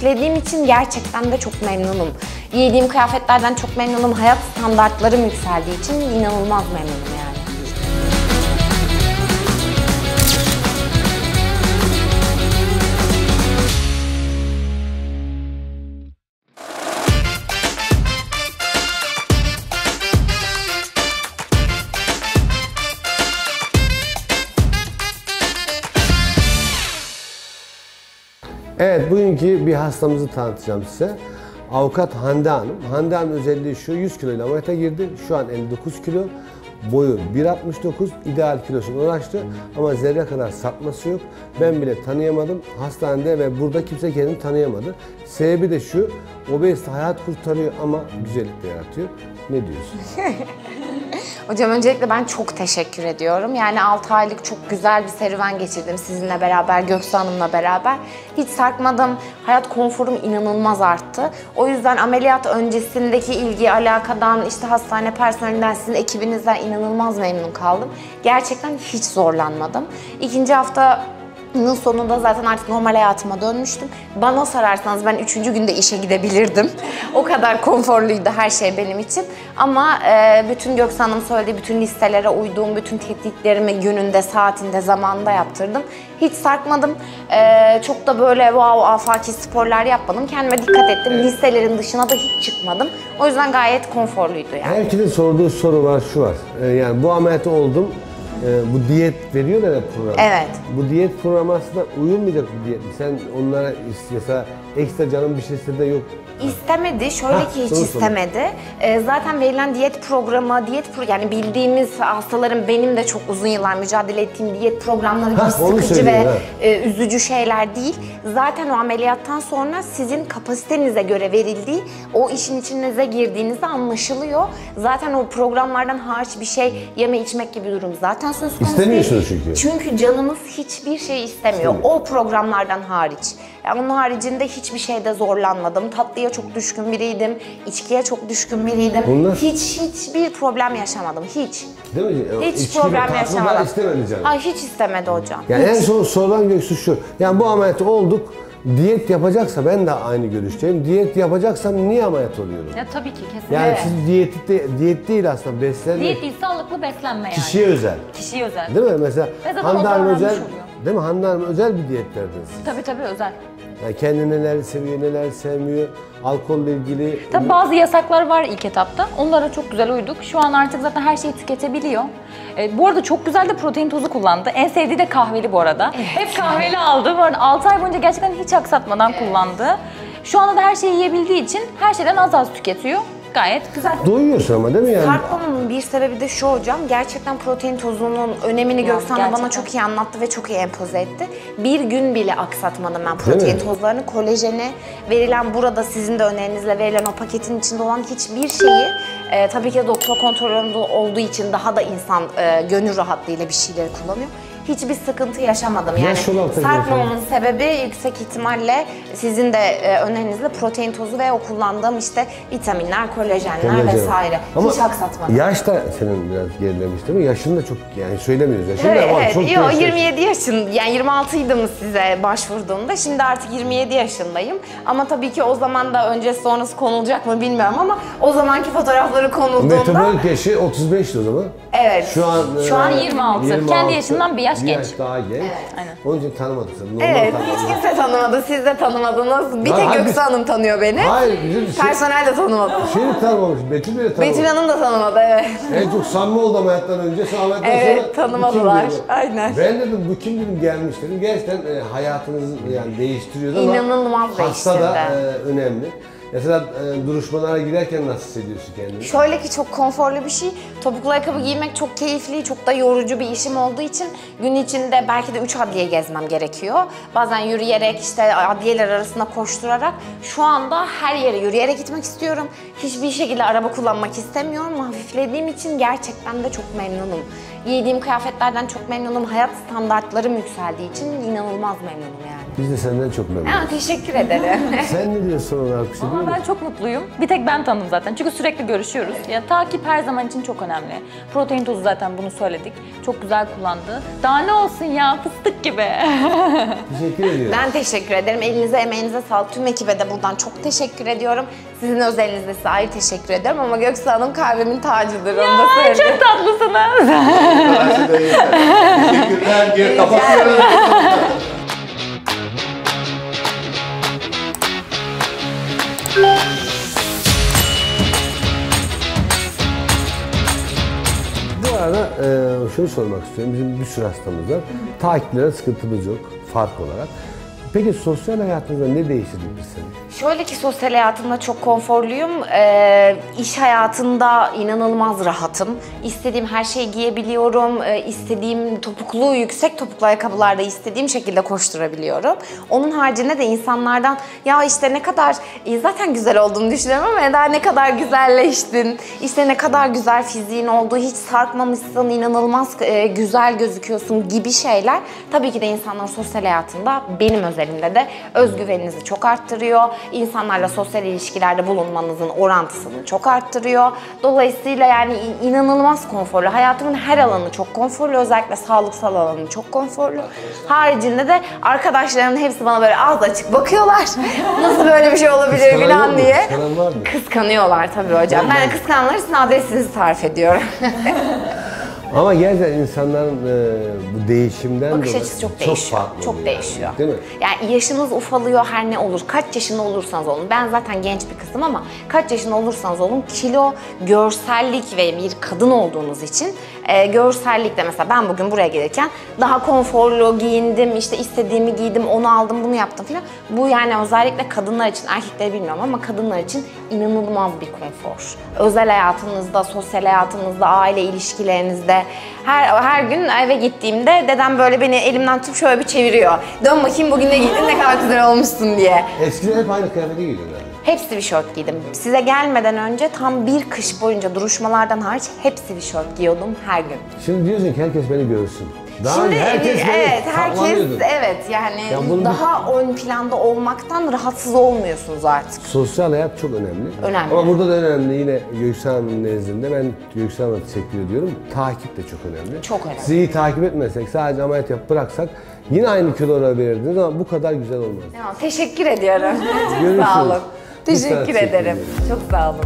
hafiflediğim için gerçekten de çok memnunum. Giydiğim kıyafetlerden çok memnunum. Hayat standartlarım yükseldiği için inanılmaz memnunum yani. Evet, bugünkü bir hastamızı tanıtacağım size. Avukat Hande Hanım. Hande Hanım özelliği şu, 100 kilo ile ameliyata girdi. Şu an 59 kilo. Boyu 1.69, ideal kilosuna ulaştı ama zerre kadar sapması yok. Ben bile tanıyamadım hastanede ve burada kimse kendini tanıyamadı. Sebebi de şu, obezite hayat kurtarıyor ama güzellik de yaratıyor. Ne diyorsun? Hocam öncelikle ben çok teşekkür ediyorum. Yani 6 aylık çok güzel bir serüven geçirdim sizinle beraber, Göksu Hanım'la beraber. Hiç sarkmadım, hayat konforum inanılmaz arttı. O yüzden ameliyat öncesindeki ilgi, alakadan, işte hastane personelinden, sizin ekibinizden inanılmaz memnun kaldım. Gerçekten hiç zorlanmadım. İkinci haftanın sonunda zaten artık normal hayatıma dönmüştüm. Bana sorarsanız ben 3. günde işe gidebilirdim. O kadar konforluydu her şey benim için. Ama bütün Göksu Hanım söylediği bütün listelere uyduğum, bütün tetkiklerimi gününde, saatinde, zamanında yaptırdım. Hiç sarkmadım. Çok da böyle wow, afaki sporlar yapmadım. Kendime dikkat ettim. Listelerin dışına da hiç çıkmadım. O yüzden gayet konforluydu yani. Herkesin sorduğu soru var, şu var. Yani bu ameliyatı oldum. Bu diyet veriyorlar ya program. Evet. Bu diyet programı aslında uyulmayacak bir diyet. Sen onlara mesela ekstra canım bir şey istedi de yok. İstemedi. Şöyle ki hiç istemedi. Zaten verilen diyet programı, yani bildiğimiz hastaların benim de çok uzun yıllar mücadele ettiğim diyet programları gibi sıkıcı ve üzücü şeyler değil. Zaten o ameliyattan sonra sizin kapasitenize göre verildiği, o işin içinize girdiğinizde anlaşılıyor. Zaten o programlardan hariç bir şey yeme içmek gibi durum zaten söz konusu değil. İstemiyorsunuz çünkü. Çünkü canımız hiçbir şey istemiyor. O programlardan hariç. Yani onun haricinde hiçbir şeyde zorlanmadım. Tatlıya çok düşkün biriydim. İçkiye çok düşkün biriydim. Hiçbir problem yaşamadım. Hiç. Değil mi? Hiç problem yaşamadım. İstemedi canım. Hayır, hiç istemedi hocam. Yani hiç. en son sorulan Göksu şu. Yani bu ameliyatı olduk. Diyet yapacaksa ben de aynı görüşteyim. Diyet yapacaksam niye ameliyat oluyorum? Ya tabii ki kesinlikle. Yani siz diyet değil aslında, beslenme. Diyet değil, sağlıklı beslenme yani. Kişiye özel. Kişiye özel. Değil mi? Mesela Hande Hanım özel, oluyor. değil mi? Hande Hanım özel bir diyet verdiniz. Tabii özel. Yani kendi neler seviyor, neler sevmiyor, alkolle ilgili... Tabii bazı yasaklar var ilk etapta. Onlara çok güzel uyduk. Şu an artık zaten her şeyi tüketebiliyor. Bu arada çok güzel de protein tozu kullandı. En sevdiği de kahveli bu arada. Evet. Hep kahveli aldı. Bu arada 6 ay boyunca gerçekten hiç aksatmadan kullandı. Şu anda da her şeyi yiyebildiği için her şeyden az tüketiyor. Gayet güzel. Doyuyorsun ama değil mi yani? Sarkmamın bir sebebi de şu hocam, gerçekten protein tozunun önemini Göksu Hanım bana çok iyi anlattı ve çok iyi empoze etti. Bir gün bile aksatmadım ben protein tozlarını, kolajeni, verilen burada sizin de önerinizle verilen o paketin içinde olan hiçbir şeyi, tabii ki doktor kontrolünde olduğu için daha da insan gönül rahatlığıyla bir şeyleri kullanıyor. Hiçbir sıkıntı yaşamadım. Yani sarkmamamın sebebi yüksek ihtimalle sizin de önerinizde protein tozu ve o kullandığım işte vitaminler, kolajenler vesaire. Ama hiç aksatmadım. Yaş da senin biraz gerilemiş değil mi? Yaşın da çok, yani söylemiyoruz yaşını da ama çok Yo, 27 yaşın, yani 26'ydım size başvurduğumda. Şimdi artık 27 yaşındayım. Ama tabii ki o zaman da öncesi sonrası konulacak mı bilmiyorum ama o zamanki fotoğrafları konulduğunda... Metabolik yaşı 35'ti o zaman. Evet. Şu an 26. Kendi yaşından bir yaş genç. Daha genç. Evet. Aynen. Onun için tanımadık seni. Evet, hiç kimse tanımadı. Siz de tanımadınız. Bir tek Göksu Hanım tanıyor beni. Hayır, personel de tanımadı. Seni tanımamış, Betül bile tanımamış. Betül Hanım da tanımadı, evet. En çok samimi oldum hayattan önce, ameliyattan sonra... Evet, tanımadılar. Aynen. Ben dedim, bu kim dedim, gelmiş dedim. Gerçekten hayatınızı yani değiştiriyordu ama İnanılmaz hasta da değiştirdi. önemli. Mesela duruşmalara girerken nasıl hissediyorsun kendini? Şöyle ki çok konforlu bir şey. Topuklu ayakkabı giymek çok keyifli, çok da yorucu bir işim olduğu için gün içinde belki de 3 adliye gezmem gerekiyor. Bazen yürüyerek, işte adliyeler arasında koşturarak. Şu anda her yere yürüyerek gitmek istiyorum. Hiçbir şekilde araba kullanmak istemiyorum. Hafiflediğim için gerçekten de çok memnunum. Giydiğim kıyafetlerden çok memnunum. Hayat standartlarım yükseldiği için inanılmaz memnunum yani. Biz de senden çok memnunuz. Ya, teşekkür ederim. Sen ne diyorsun olarak bir şey değil Ama mi? ben çok mutluyum. Bir tek ben tanıdım zaten. Çünkü sürekli görüşüyoruz. Ya takip her zaman için çok önemli. Protein tozu zaten bunu söyledik. Çok güzel kullandı. Daha ne olsun ya, fıstık gibi. Teşekkür ediyorum. Ben teşekkür ederim. Elinize, emeğinize sağlık. Tüm ekibe de buradan çok teşekkür ediyorum. Sizin özelinizde size ayrı teşekkür ediyorum ama Göksu Hanım kalbimin tacıdır. Onu da Ay, söyleyeyim. çok tatlısınız. Teşekkürler. Kapatıyorum. Bu arada şunu sormak istiyorum. Bizim bir sürü hastamız var. Takiplerine sıkıntımız yok fark olarak. Peki sosyal hayatınızda ne değiştirdi biz seni? Şöyle ki sosyal hayatımda çok konforluyum. İş hayatında inanılmaz rahatım. İstediğim her şeyi giyebiliyorum. İstediğim topuklu, yüksek topuklu ayakkabılarda istediğim şekilde koşturabiliyorum. Onun haricinde de insanlardan ya işte ne kadar zaten güzel olduğunu düşünüyorum ama daha ne kadar güzelleştin. İşte ne kadar güzel fiziğin olduğu, hiç sarkmamışsın, inanılmaz güzel gözüküyorsun gibi şeyler. Tabii ki de insanların sosyal hayatında benim özelimde de özgüveninizi çok arttırıyor. İnsanlarla sosyal ilişkilerde bulunmanızın orantısını çok arttırıyor. Dolayısıyla yani inanılmaz konforlu. Hayatımın her alanı çok konforlu. Özellikle sağlıksal alanı çok konforlu. Haricinde de arkadaşlarımın hepsi bana böyle ağzı açık bakıyorlar. Nasıl böyle bir şey olabilir Kıskanan falan yok mu? diye. Kıskanan var mı? Kıskanıyorlar tabii hocam. Ben kıskananlar için adresinizi tarif ediyorum. Ama gerçekten insanların bu değişimden Bakış dolayı açısı çok değişiyor. farklı Çok oluyor değişiyor. yani, değil mi? Yani yaşınız ufalıyor her ne olur. Kaç yaşında olursanız olun. Ben zaten genç bir kızım ama kaç yaşında olursanız olun kilo, görsellik ve bir kadın olduğunuz için görsellikte mesela ben bugün buraya gelirken daha konforlu giyindim, işte istediğimi giydim, onu aldım, bunu yaptım filan. Bu yani özellikle kadınlar için, erkekleri bilmiyorum ama kadınlar için inanılmaz bir konfor. Özel hayatınızda, sosyal hayatınızda, aile ilişkilerinizde her gün eve gittiğimde dedem böyle beni elimden tutup şöyle bir çeviriyor. Dön bakayım bugün ne giydin, ne kadar güzel olmuşsun diye. Eskiden hep aynı kıyafeti giyiyorlar. Hepsi bir şort giydim. Size gelmeden önce tam bir kış boyunca duruşmalardan hariç hepsi bir şort giyiyordum her gün. Şimdi diyorsun ki herkes beni görsün. Daha Şimdi önce herkes beni evet saklanıyordu. yani Ya bunun daha ön planda olmaktan rahatsız olmuyorsunuz artık. Sosyal hayat çok önemli. Önemli. Ama burada da önemli yine Göksel Hanım'ın nezdinde ben Göksel Hanım'a teşekkür ediyorum. Takip de çok önemli. Çok önemli. Sizi iyi takip etmesek, sadece ameliyat yapıp bıraksak yine aynı kilolara verirdiniz ama bu kadar güzel olmaz. Ya, teşekkür ediyorum. Çok Görüşürüz. sağ olun. Biz sana Teşekkür teşekkür ederim. ediyoruz. Çok sağ olun.